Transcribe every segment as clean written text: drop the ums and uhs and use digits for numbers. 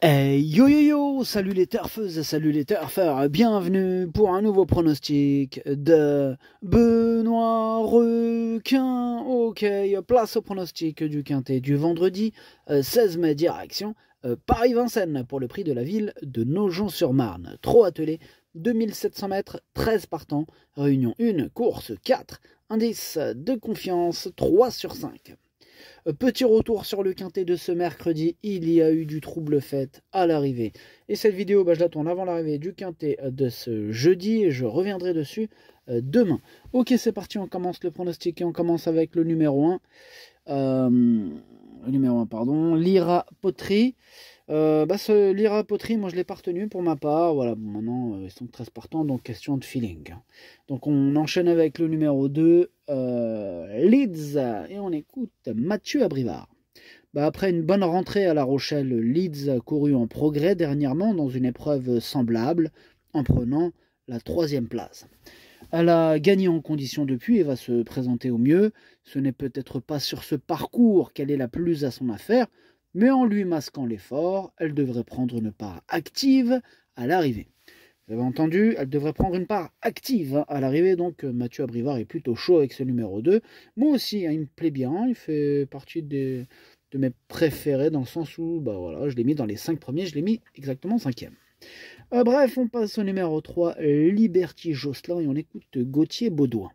Hey yo yo yo, salut les turfeuses, salut les turfeurs, bienvenue pour un nouveau pronostic de Benoît Requin. Ok, place au pronostic du quintet du vendredi 16 mai, direction Paris-Vincennes pour le prix de la ville de Nogent-sur-Marne. Trop attelé, 2700 mètres, 13 partants, réunion 1, course 4, indice de confiance 3 sur 5. Petit retour sur le quintet de ce mercredi, il y a eu du trouble fait à l'arrivée. Et cette vidéo, je la tourne avant l'arrivée du quintet de ce jeudi et je reviendrai dessus demain. Ok, c'est parti, on commence le pronostic et on commence avec le numéro 1. Lyra Poterie. Ce Lyra Poterie, moi je l'ai pas retenu pour ma part. Voilà, bon, maintenant ils sont 13 partants, donc question de feeling. Donc on enchaîne avec le numéro 2, Leeds, et on écoute Mathieu Abrivard. Après une bonne rentrée à La Rochelle, Leeds a couru en progrès dernièrement dans une épreuve semblable, en prenant la 3e place. Elle a gagné en condition depuis et va se présenter au mieux. Ce n'est peut-être pas sur ce parcours qu'elle est la plus à son affaire, mais en lui masquant l'effort, elle devrait prendre une part active à l'arrivée. Vous avez entendu, elle devrait prendre une part active à l'arrivée, donc Mathieu Abrivard est plutôt chaud avec ce numéro 2. Moi aussi, il me plaît bien, il fait partie de mes préférés dans le sens où je l'ai mis dans les 5 premiers, je l'ai mis exactement 5e. Bref, on passe au numéro 3, Liberty Josselin, et on écoute Gauthier Baudouin.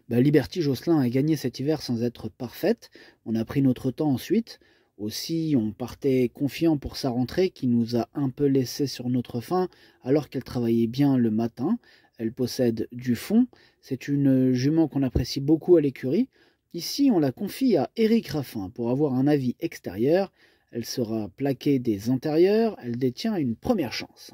Liberty Josselin a gagné cet hiver sans être parfaite, on a pris notre temps ensuite. Aussi, on partait confiant pour sa rentrée qui nous a un peu laissé sur notre faim alors qu'elle travaillait bien le matin. Elle possède du fond. C'est une jument qu'on apprécie beaucoup à l'écurie. Ici, on la confie à Éric Raffin pour avoir un avis extérieur. Elle sera plaquée des intérieurs. Elle détient une première chance.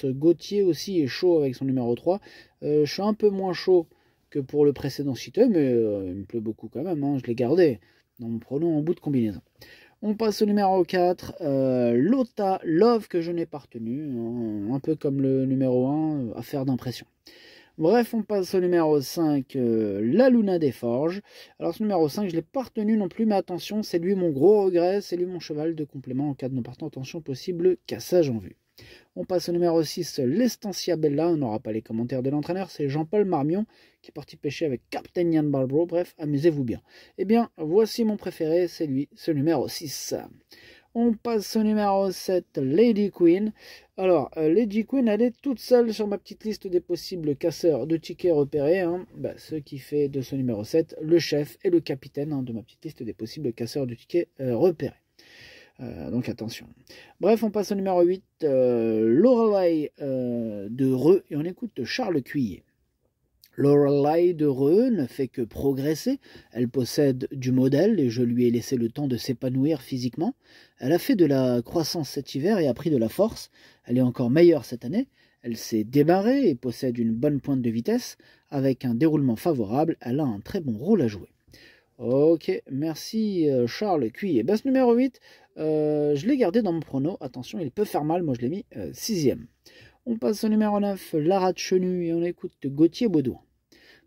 Gauthier aussi est chaud avec son numéro 3. Je suis un peu moins chaud que pour le précédent cité, mais il me plaît beaucoup quand même. Je l'ai gardé dans mon pronom en bout de combinaison. On passe au numéro 4, Lota Love, que je n'ai pas retenu, un peu comme le numéro 1, affaire d'impression. Bref, on passe au numéro 5, La Luna des Forges. Alors ce numéro 5, je ne l'ai pas retenu non plus, mais attention, c'est lui mon gros regret, c'est lui mon cheval de complément en cas de non partant. Attention, possible cassage en vue. On passe au numéro 6, l'Estancia Bella. On n'aura pas les commentaires de l'entraîneur, c'est Jean-Paul Marmion qui est parti pêcher avec Captain Yann Balbro. Bref, amusez-vous bien. Eh bien, voici mon préféré, c'est lui, ce numéro 6. On passe au numéro 7, Lady Queen. Alors, Lady Queen, elle est toute seule sur ma petite liste des possibles casseurs de tickets repérés. Ce qui fait de ce numéro 7 le chef et le capitaine de ma petite liste des possibles casseurs de tickets repérés. Donc attention. Bref, on passe au numéro 8, Lorelei de Reux, et on écoute Charles Cuillet. Lorelei de Reux ne fait que progresser, elle possède du modèle et je lui ai laissé le temps de s'épanouir physiquement. Elle a fait de la croissance cet hiver et a pris de la force, elle est encore meilleure cette année. Elle s'est débarrée et possède une bonne pointe de vitesse, avec un déroulement favorable, elle a un très bon rôle à jouer. Ok, merci Charles Cuillet. Ce numéro 8, je l'ai gardé dans mon prono. Attention, il peut faire mal, moi je l'ai mis 6e. On passe au numéro 9, Lara de Chenu, et on écoute Gauthier Baudouin.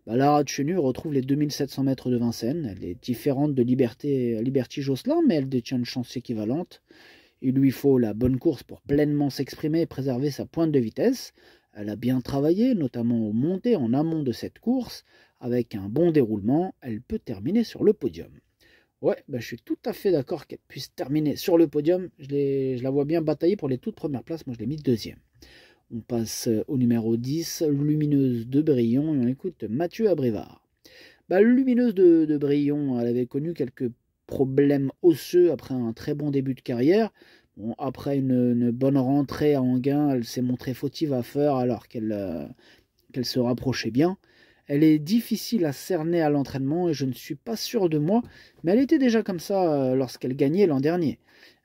Lara de Chenu retrouve les 2700 mètres de Vincennes. Elle est différente de Liberty Josselin, mais elle détient une chance équivalente. Il lui faut la bonne course pour pleinement s'exprimer et préserver sa pointe de vitesse. Elle a bien travaillé, notamment aux montées en amont de cette course. Avec un bon déroulement, elle peut terminer sur le podium. Ouais, je suis tout à fait d'accord qu'elle puisse terminer sur le podium. Je la vois bien batailler pour les toutes premières places. Moi, je l'ai mis 2e. On passe au numéro 10, Lumineuse de Brillon, et on écoute Mathieu Abrivard. Lumineuse de Brillon, elle avait connu quelques problèmes osseux après un très bon début de carrière. Après une bonne rentrée à Enghien, elle s'est montrée fautive à Feur alors qu'elle se rapprochait bien. Elle est difficile à cerner à l'entraînement et je ne suis pas sûr de moi, mais elle était déjà comme ça lorsqu'elle gagnait l'an dernier.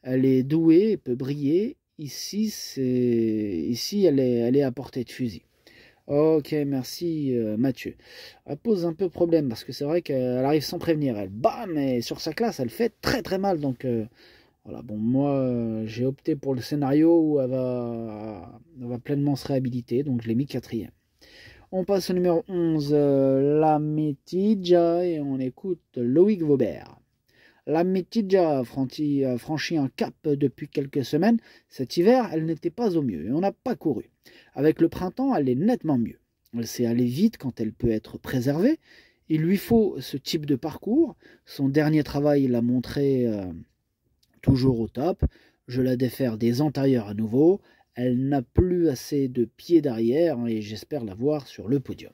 Elle est douée et peut briller. Ici, elle est à portée de fusil. Ok, merci Mathieu. Elle pose un peu problème parce que c'est vrai qu'elle arrive sans prévenir. Elle bam, et sur sa classe, elle fait très très mal. Donc voilà, bon, moi j'ai opté pour le scénario où elle va pleinement se réhabiliter. Donc je l'ai mis 4e. On passe au numéro 11, La Métidja, et on écoute Loïc Vaubert. La Mitidja franchit un cap depuis quelques semaines. Cet hiver, elle n'était pas au mieux et on n'a pas couru. Avec le printemps, elle est nettement mieux. Elle sait aller vite quand elle peut être préservée. Il lui faut ce type de parcours. Son dernier travail l'a montré toujours au top. Je la défère des antérieurs à nouveau. Elle n'a plus assez de pieds derrière et j'espère la voir sur le podium.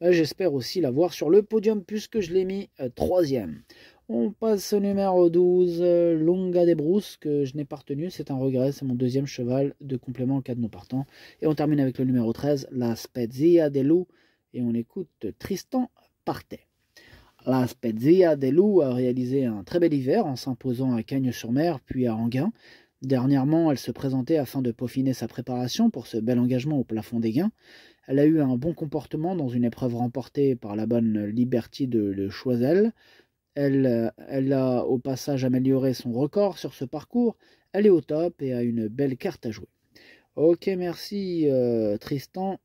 J'espère aussi la voir sur le podium puisque je l'ai mis troisième. On passe au numéro 12, Longa des Brousses, que je n'ai pas retenu, c'est un regret, c'est mon deuxième cheval de complément en cas de non partant. Et on termine avec le numéro 13, La Spezia des Loups, et on écoute Tristan Partet. La Spezia des Loups a réalisé un très bel hiver en s'imposant à Cagnes-sur-Mer puis à Enghien. Dernièrement, elle se présentait afin de peaufiner sa préparation pour ce bel engagement au plafond des gains. Elle a eu un bon comportement dans une épreuve remportée par la bonne Liberty de Choiseul. Elle a au passage amélioré son record sur ce parcours. Elle est au top et a une belle carte à jouer. Ok, merci Tristan.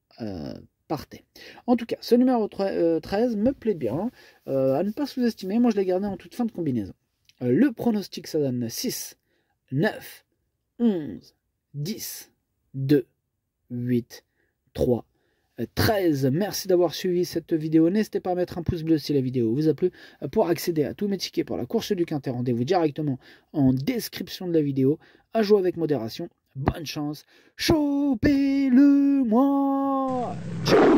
Partez. En tout cas, ce numéro 13 me plaît bien. À ne pas sous-estimer, moi je l'ai gardé en toute fin de combinaison. Le pronostic, ça donne 6, 9, 11, 10, 2, 8, 3, 13. Merci d'avoir suivi cette vidéo. N'hésitez pas à mettre un pouce bleu si la vidéo vous a plu. Pour accéder à tous mes tickets pour la course du Quintet, rendez-vous directement en description de la vidéo. À jouer avec modération. Bonne chance. Chopez-le-moi. Ciao.